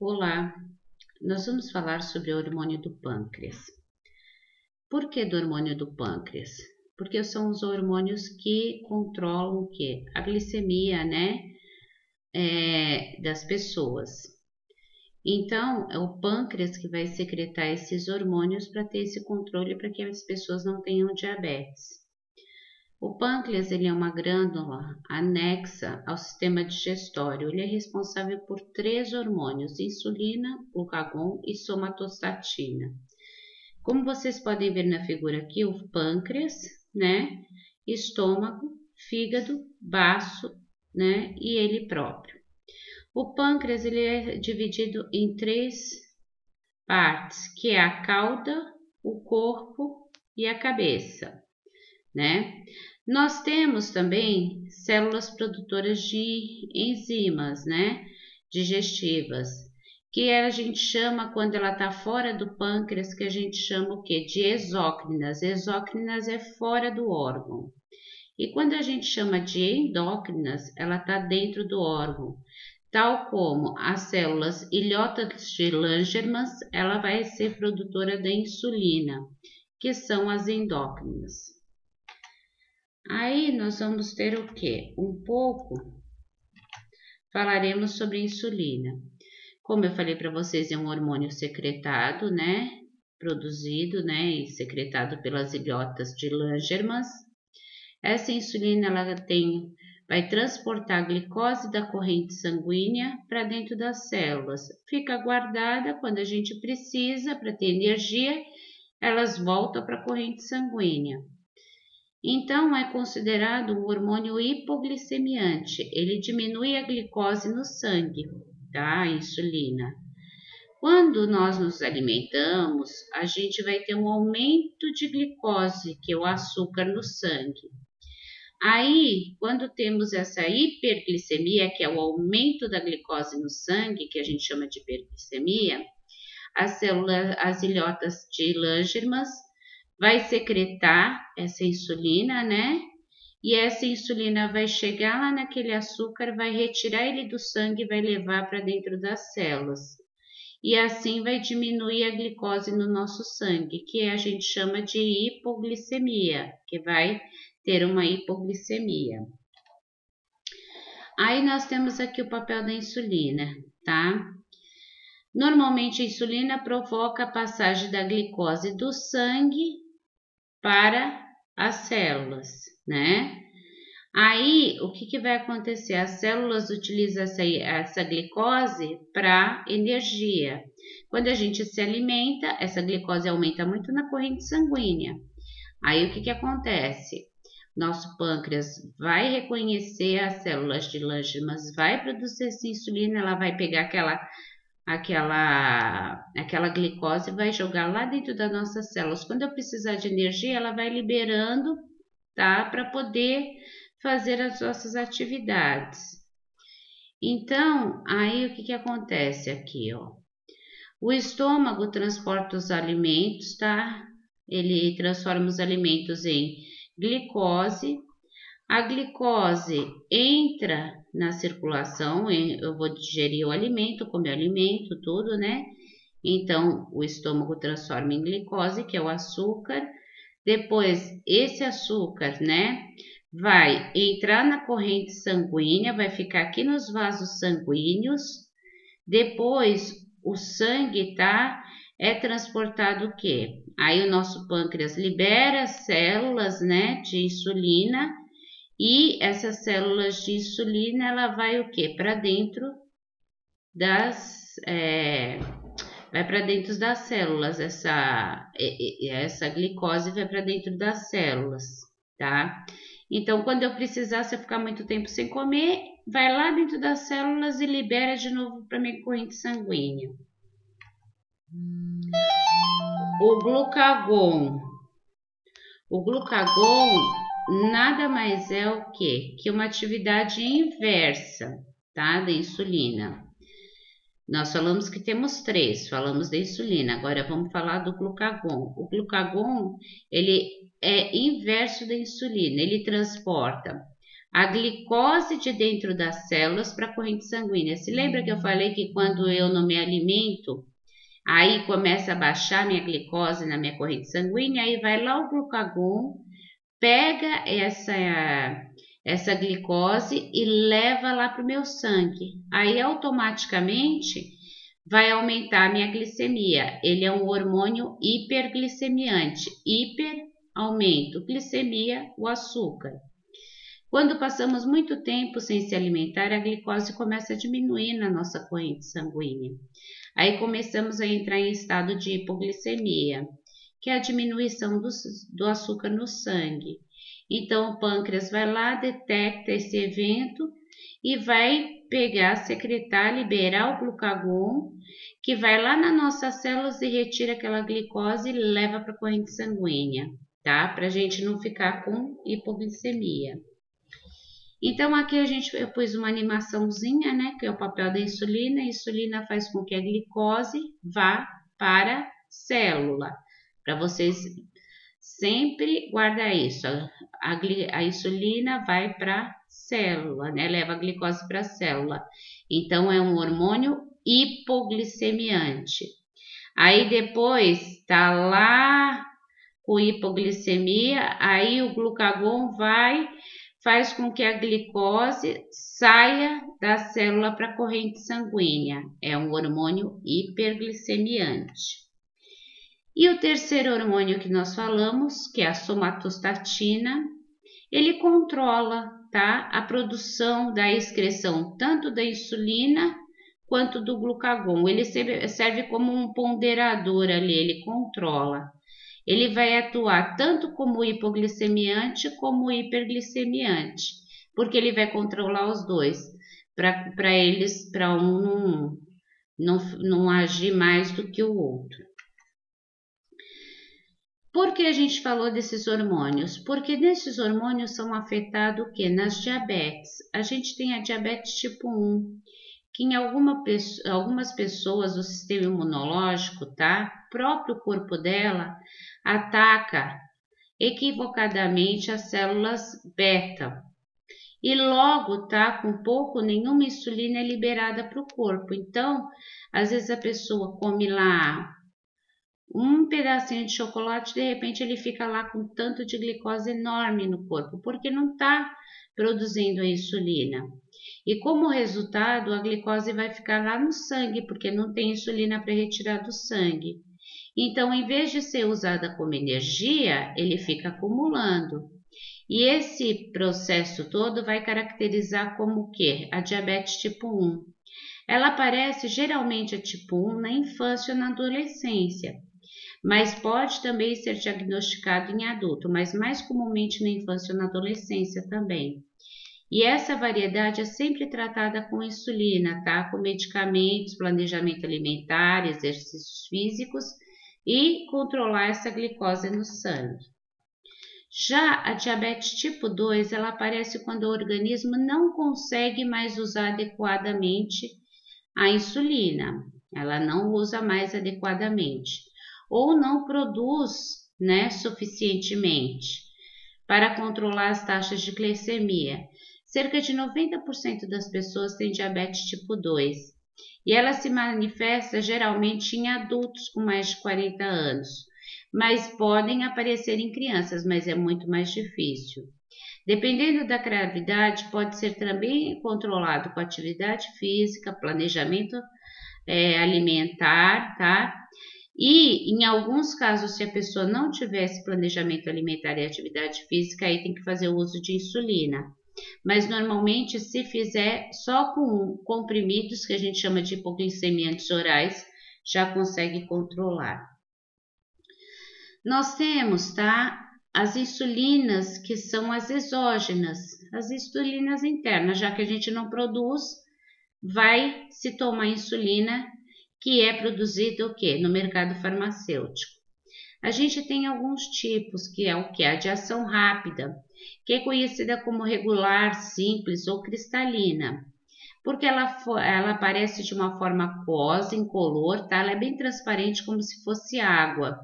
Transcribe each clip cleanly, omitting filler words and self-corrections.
Olá, nós vamos falar sobre o hormônio do pâncreas. Por que do hormônio do pâncreas? Porque são os hormônios que controlam o quê? A glicemia, né? Das pessoas. Então, é o pâncreas que vai secretar esses hormônios para ter esse controle para que as pessoas não tenham diabetes. O pâncreas ele é uma glândula anexa ao sistema digestório. Ele é responsável por 3 hormônios: insulina, glucagon e somatostatina. Como vocês podem ver na figura aqui, o pâncreas, né, estômago, fígado, baço, né, e ele próprio. O pâncreas ele é dividido em 3 partes, que é a cauda, o corpo e a cabeça, né? Nós temos também células produtoras de enzimas, né, digestivas, que a gente chama, quando ela está fora do pâncreas, que a gente chama o quê? De exócrinas. Exócrinas é fora do órgão. E quando a gente chama de endócrinas, ela está dentro do órgão. Tal como as células ilhotas de Langerhans, ela vai ser produtora da insulina, que são as endócrinas. Aí nós vamos ter o quê? Falaremos sobre insulina. Como eu falei para vocês, é um hormônio secretado, né? Produzido, né? E secretado pelas ilhotas de Langerhans. Essa insulina, ela vai transportar a glicose da corrente sanguínea para dentro das células. Fica guardada quando a gente precisa para ter energia, elas voltam para a corrente sanguínea. Então, é considerado um hormônio hipoglicemiante. Ele diminui a glicose no sangue, tá? A insulina. Quando nós nos alimentamos, a gente vai ter um aumento de glicose, que é o açúcar no sangue. Aí, quando temos essa hiperglicemia, que é o aumento da glicose no sangue, que a gente chama de hiperglicemia, as ilhotas de Langerhans vai secretar essa insulina, né? E essa insulina vai chegar lá naquele açúcar, vai retirar ele do sangue e vai levar para dentro das células. E assim vai diminuir a glicose no nosso sangue, que a gente chama de hipoglicemia, que vai ter uma hipoglicemia. Aí nós temos aqui o papel da insulina, tá? Normalmente a insulina provoca a passagem da glicose do sangue para as células, né? Aí, o que vai acontecer? As células utilizam essa glicose para energia. Quando a gente se alimenta, essa glicose aumenta muito na corrente sanguínea. Aí, o que acontece? Nosso pâncreas vai reconhecer as células de Langerhans, vai produzir essa insulina, ela vai pegar aquela glicose vai jogar lá dentro das nossas células. Quando eu precisar de energia, ela vai liberando, tá? Para poder fazer as nossas atividades. Então, aí o que acontece aqui, ó? O estômago transporta os alimentos, tá? Ele transforma os alimentos em glicose. A glicose entra na circulação, eu vou digerir o alimento, comer o alimento, tudo, né? Então, o estômago transforma em glicose, que é o açúcar. Depois, esse açúcar, né, vai entrar na corrente sanguínea, vai ficar aqui nos vasos sanguíneos. Depois, o sangue, tá? É transportado o quê? Aí o nosso pâncreas libera células, né, de insulina. E essas células de insulina, ela vai o quê? Para dentro vai para dentro das células, essa glicose vai para dentro das células, tá? Então, quando eu precisar, se eu ficar muito tempo sem comer, vai lá dentro das células e libera de novo para minha corrente sanguínea. O glucagon. O glucagon nada mais é o quê? Que uma atividade inversa, tá? Da insulina. Nós falamos que temos 3, falamos da insulina, agora vamos falar do glucagon. O glucagon, ele é inverso da insulina, ele transporta a glicose de dentro das células para a corrente sanguínea. Se lembra que eu falei que quando eu não me alimento, aí começa a baixar minha glicose na minha corrente sanguínea, aí vai lá o glucagon, pega essa glicose e leva lá para o meu sangue. Aí automaticamente vai aumentar a minha glicemia. Ele é um hormônio hiperglicemiante. Hiper, aumento, glicemia, o açúcar. Quando passamos muito tempo sem se alimentar, a glicose começa a diminuir na nossa corrente sanguínea. Aí começamos a entrar em estado de hipoglicemia, que é a diminuição do açúcar no sangue. Então o pâncreas vai lá, detecta esse evento e vai pegar, secretar, liberar o glucagon, que vai lá nas nossas células e retira aquela glicose e leva para a corrente sanguínea, tá? Para a gente não ficar com hipoglicemia. Então aqui eu pus uma animaçãozinha, né, que é o papel da insulina. A insulina faz com que a glicose vá para a célula. Para vocês sempre guardar isso. A insulina vai para a célula, né, leva a glicose para a célula. Então é um hormônio hipoglicemiante. Aí depois tá lá com hipoglicemia, aí o glucagon faz com que a glicose saia da célula para a corrente sanguínea. É um hormônio hiperglicemiante. E o terceiro hormônio que nós falamos, que é a somatostatina, ele controla, tá, a produção da excreção tanto da insulina quanto do glucagon. Ele serve como um ponderador ali, ele controla. Ele vai atuar tanto como hipoglicemiante como hiperglicemiante, porque ele vai controlar os dois, para um não agir mais do que o outro. Por que a gente falou desses hormônios? Porque nesses hormônios são afetados o quê? Nas diabetes. A gente tem a diabetes tipo 1, que em algumas pessoas o sistema imunológico, tá? O próprio corpo dela ataca equivocadamente as células beta e logo tá com pouco nenhuma insulina é liberada para o corpo. Então, às vezes a pessoa come lá um pedacinho de chocolate, de repente ele fica lá com tanto de glicose enorme no corpo, porque não está produzindo a insulina. E como resultado, a glicose vai ficar lá no sangue, porque não tem insulina para retirar do sangue. Então, em vez de ser usada como energia, ele fica acumulando. E esse processo todo vai caracterizar como o quê? A diabetes tipo 1. Ela aparece geralmente a tipo 1 na infância ou na adolescência, mas pode também ser diagnosticado em adulto, mas mais comumente na infância ou na adolescência também. E essa variedade é sempre tratada com insulina, tá? Com medicamentos, planejamento alimentar, exercícios físicos e controlar essa glicose no sangue. Já a diabetes tipo 2, ela aparece quando o organismo não consegue mais usar adequadamente a insulina. Ela não usa mais adequadamente ou não produz, né, suficientemente para controlar as taxas de glicemia. Cerca de 90% das pessoas têm diabetes tipo 2 e ela se manifesta geralmente em adultos com mais de 40 anos, mas podem aparecer em crianças, mas é muito mais difícil. Dependendo da gravidade, pode ser também controlado com atividade física, planejamento alimentar, tá? E em alguns casos, se a pessoa não tivesse planejamento alimentar e atividade física, aí tem que fazer o uso de insulina. Mas normalmente, se fizer só com comprimidos, que a gente chama de hipoglicemiantes orais, já consegue controlar. Nós temos, tá, as insulinas que são as exógenas, as insulinas internas, já que a gente não produz, vai se tomar insulina que é produzida o quê? No mercado farmacêutico. A gente tem alguns tipos, que é o que? A de ação rápida, que é conhecida como regular, simples ou cristalina, porque ela aparece de uma forma aquosa, incolor, tá? Ela é bem transparente, como se fosse água.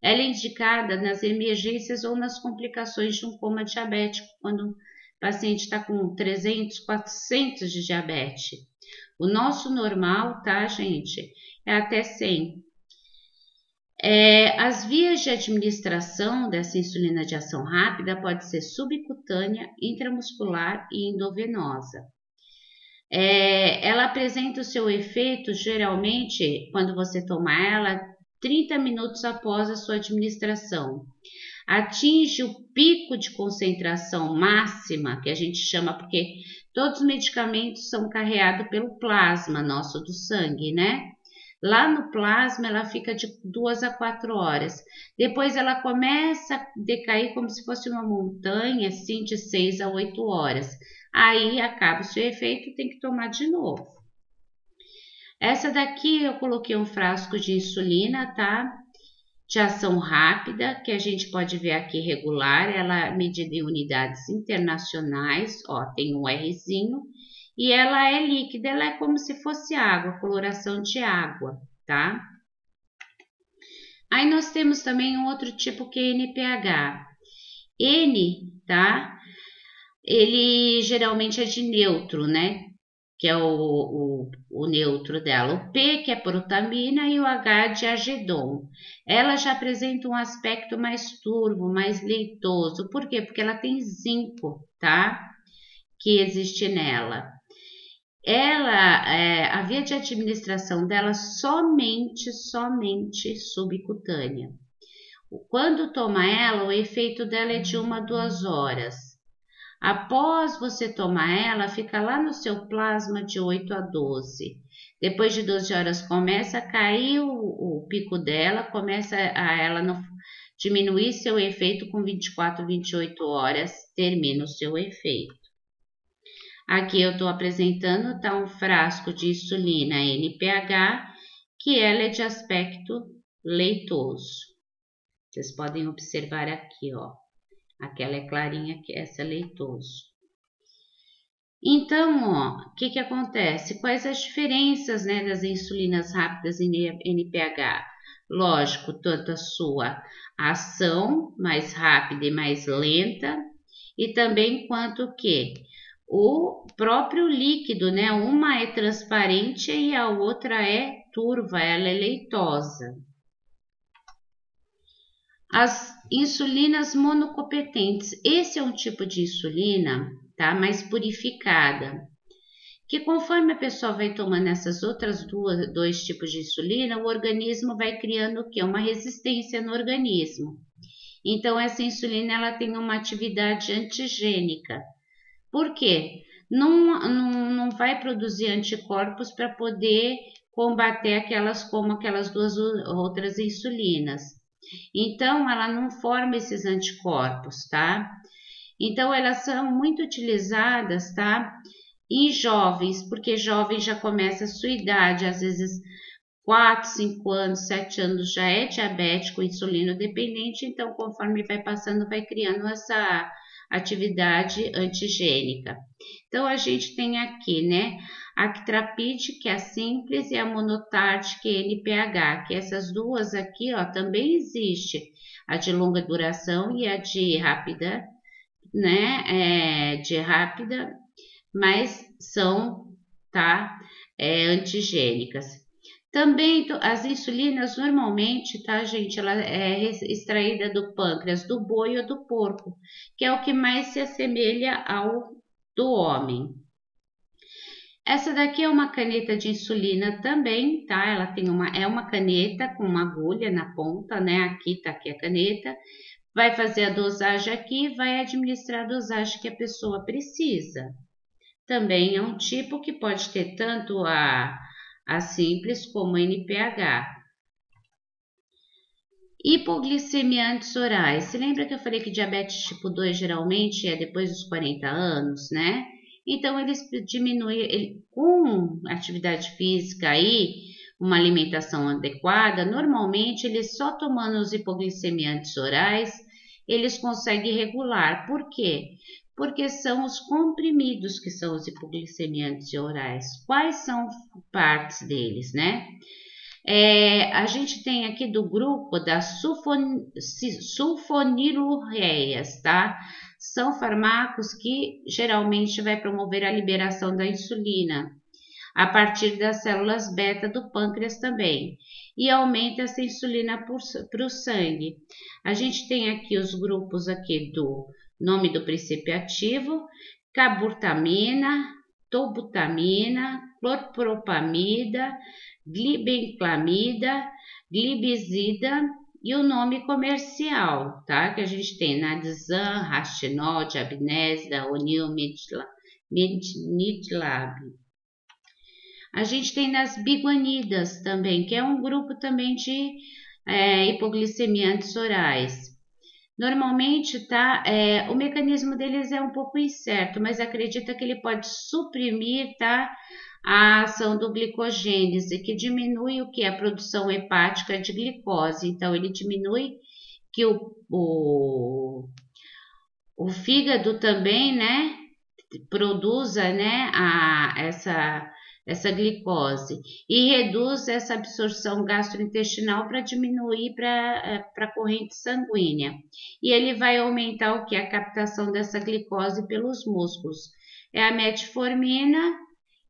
Ela é indicada nas emergências ou nas complicações de um coma diabético, quando o paciente está com 300, 400 de diabetes. O nosso normal, tá, gente, é até 100. As vias de administração dessa insulina de ação rápida pode ser subcutânea, intramuscular e endovenosa. Ela apresenta o seu efeito, geralmente, quando você toma ela, 30 minutos após a sua administração. Atinge o pico de concentração máxima, que a gente chama, porque todos os medicamentos são carreados pelo plasma nosso do sangue, né? Lá no plasma ela fica de 2 a 4 horas. Depois ela começa a decair como se fosse uma montanha, assim, de 6 a 8 horas. Aí acaba o seu efeito, tem que tomar de novo. Essa daqui eu coloquei um frasco de insulina, tá? De ação rápida, que a gente pode ver aqui regular, ela é medida em unidades internacionais, ó, tem um Rzinho, e ela é líquida, ela é como se fosse água, coloração de água, tá? Aí nós temos também um outro tipo que é NPH. N, tá? Ele geralmente é de neutro, né? Que é o neutro dela. O P, que é protamina, e o H de agedon. Ela já apresenta um aspecto mais turvo, mais leitoso. Por quê? Porque ela tem zinco, tá? Que existe nela. A via de administração dela somente subcutânea. Quando toma ela, o efeito dela é de 1 a 2 horas. Após você tomar ela, fica lá no seu plasma de 8 a 12. Depois de 12 horas começa a cair o pico dela, começa a ela não diminuir seu efeito com 24, 28 horas, termina o seu efeito. Aqui eu estou apresentando, tá, um frasco de insulina NPH, que ela é de aspecto leitoso. Vocês podem observar aqui, ó. Aquela é clarinha, que essa é leitoso. Então, ó, o que acontece? Quais as diferenças, né, das insulinas rápidas em NPH? Lógico, tanto a sua ação mais rápida e mais lenta, e também quanto que o próprio líquido, né? Uma é transparente e a outra é turva, ela é leitosa. As insulinas monocompetentes, esse é um tipo de insulina, tá? Mais purificada, que conforme a pessoa vai tomando essas outras dois tipos de insulina, o organismo vai criando o quê? Uma resistência no organismo. Então, essa insulina, ela tem uma atividade antigênica. Por quê? Não vai produzir anticorpos para poder combater aquelas duas outras insulinas. Então, ela não forma esses anticorpos, tá? Então, elas são muito utilizadas, tá? Em jovens, porque jovem já começa a sua idade, às vezes 4, 5 anos, 7 anos já é diabético, insulino dependente, então conforme vai passando, vai criando essa atividade antigênica. Então, a gente tem aqui, né, a Actrapid, que é a simples, e a Monotard, que é NPH, que essas duas aqui, ó, também existe, a de longa duração e a de rápida, né, mas são, tá, antigênicas. Também as insulinas normalmente, tá, gente, ela é extraída do pâncreas do boi ou do porco, que é o que mais se assemelha ao do homem. Essa daqui é uma caneta de insulina também, tá? Ela tem uma caneta com uma agulha na ponta, né? Aqui tá aqui a caneta. Vai fazer a dosagem aqui, vai administrar a dosagem que a pessoa precisa. Também é um tipo que pode ter tanto a simples como a NPH. Hipoglicemiantes orais. Você lembra que eu falei que diabetes tipo 2 geralmente é depois dos 40 anos, né? Então, eles diminuem, com atividade física e uma alimentação adequada, normalmente eles só tomando os hipoglicemiantes orais, eles conseguem regular. Por quê? Porque são os comprimidos que são os hipoglicemiantes orais. Quais são partes deles, né? A gente tem aqui do grupo das sulfonilureias, tá? são fármacos que geralmente vai promover a liberação da insulina a partir das células beta do pâncreas também, e aumenta essa insulina para o sangue. A gente tem aqui os grupos aqui do nome do princípio ativo, carbutamina, tobutamina, clorpropamida, glibenclamida, glibizida e o nome comercial, tá? Que a gente tem Nadisan, Rastinol, Diabnesda, Onil, Midlab. A gente tem nas biguanidas também, que é um grupo também de hipoglicemiantes orais. Normalmente, tá, o mecanismo deles é um pouco incerto, mas acredita que ele pode suprimir, tá, a ação do glicogênese, que diminui o que? A produção hepática de glicose. Então, ele diminui que o fígado também, né, produza, né, essa glicose e reduz essa absorção gastrointestinal para diminuir para a corrente sanguínea. E ele vai aumentar o que? A captação dessa glicose pelos músculos. É a metformina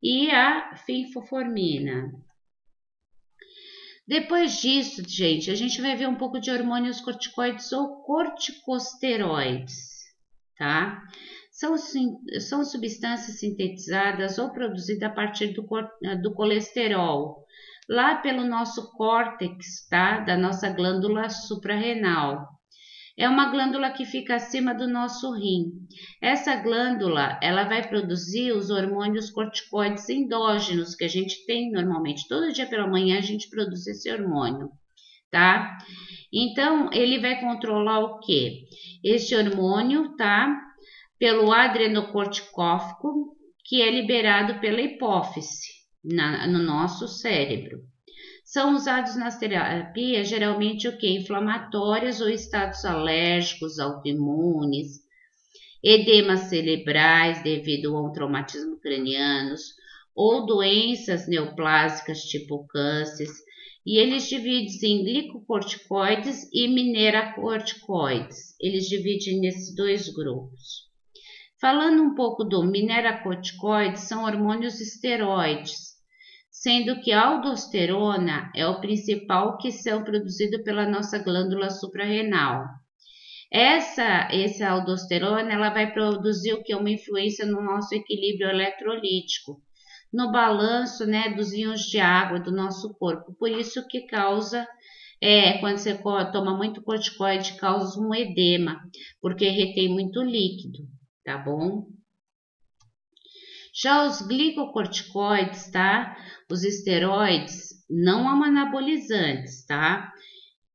e a fenfluformina. Depois disso, gente, a gente vai ver um pouco de hormônios corticoides ou corticosteroides, tá? São substâncias sintetizadas ou produzidas a partir do colesterol, lá pelo nosso córtex, tá? Da nossa glândula suprarrenal. É uma glândula que fica acima do nosso rim. Essa glândula, ela vai produzir os hormônios corticoides endógenos, que a gente tem normalmente. Todo dia pela manhã a gente produz esse hormônio, tá? Então, ele vai controlar o quê? Esse hormônio, tá? Pelo adrenocorticófago, que é liberado pela hipófise no nosso cérebro. São usados nas terapias geralmente o que? Inflamatórias ou estados alérgicos, autoimunes, edemas cerebrais devido a um traumatismo craniano ou doenças neoplásicas tipo câncer. E eles dividem em glicocorticoides e mineracorticoides. Eles dividem nesses dois grupos. Falando um pouco do mineracorticoides, são hormônios esteroides, sendo que a aldosterona é o principal que são produzido pela nossa glândula suprarrenal. Essa aldosterona, ela vai produzir o que? Uma influência no nosso equilíbrio eletrolítico, no balanço, né, dos íons de água do nosso corpo. Por isso que causa, quando você toma muito corticoide, causa um edema, porque retém muito líquido, tá bom? Já os glicocorticoides, tá? Os esteroides não anabolizantes, tá?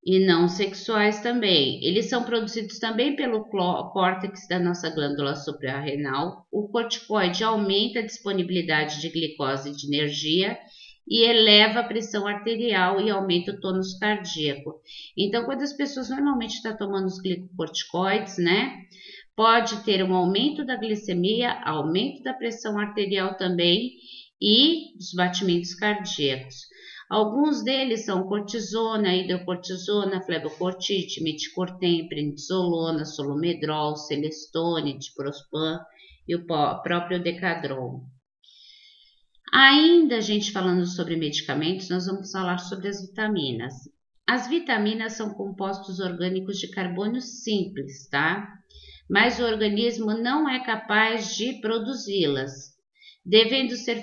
E não sexuais também. Eles são produzidos também pelo córtex da nossa glândula suprarrenal. O corticoide aumenta a disponibilidade de glicose e de energia e eleva a pressão arterial e aumenta o tônus cardíaco. Então, quando as pessoas normalmente estão tomando os glicocorticoides, né? Pode ter um aumento da glicemia, aumento da pressão arterial também e dos batimentos cardíacos. Alguns deles são cortisona, hidrocortisona, flebocortite, meticortem, prednisolona, solomedrol, celestone, diprospan e o próprio decadron. Ainda, gente, falando sobre medicamentos, nós vamos falar sobre as vitaminas. As vitaminas são compostos orgânicos de carbono simples, tá? Mas o organismo não é capaz de produzi-las, devendo ser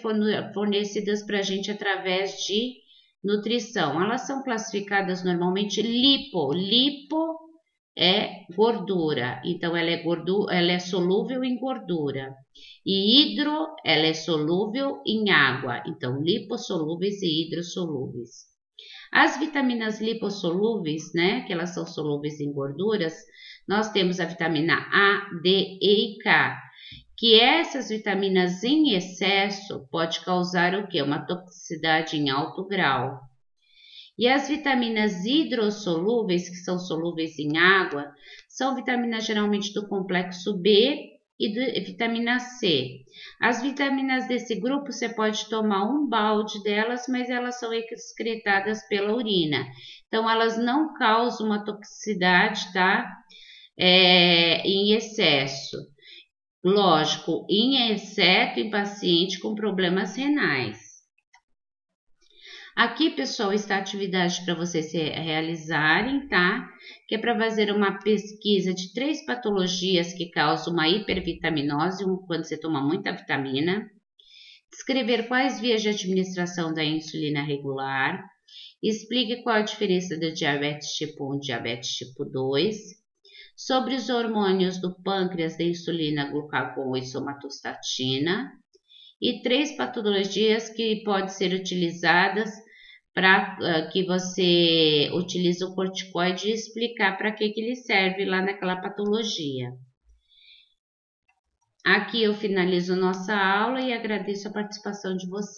fornecidas para a gente através de nutrição. Elas são classificadas normalmente lipo. Lipo é gordura, então ela é solúvel em gordura. E hidro, ela é solúvel em água, então lipossolúveis e hidrossolúveis. As vitaminas lipossolúveis, né, que elas são solúveis em gorduras, nós temos a vitamina A, D, E e K, que essas vitaminas em excesso pode causar o quê? Uma toxicidade em alto grau. E as vitaminas hidrossolúveis, que são solúveis em água, são vitaminas geralmente do complexo B e da vitamina C. As vitaminas desse grupo você pode tomar um balde delas, mas elas são excretadas pela urina. Então, elas não causam uma toxicidade, tá? em excesso. Lógico, em exceto em paciente com problemas renais. Aqui, pessoal, está a atividade para vocês realizarem, tá? Que é para fazer uma pesquisa de 3 patologias que causam uma hipervitaminose, quando você toma muita vitamina. Descrever quais vias de administração da insulina regular. Explique qual a diferença do diabetes tipo 1 e diabetes tipo 2. Sobre os hormônios do pâncreas da insulina, glucagon e somatostatina. E 3 patologias que podem ser utilizadas para que você utilize o corticoide e explicar para que ele serve lá naquela patologia. Aqui eu finalizo nossa aula e agradeço a participação de vocês.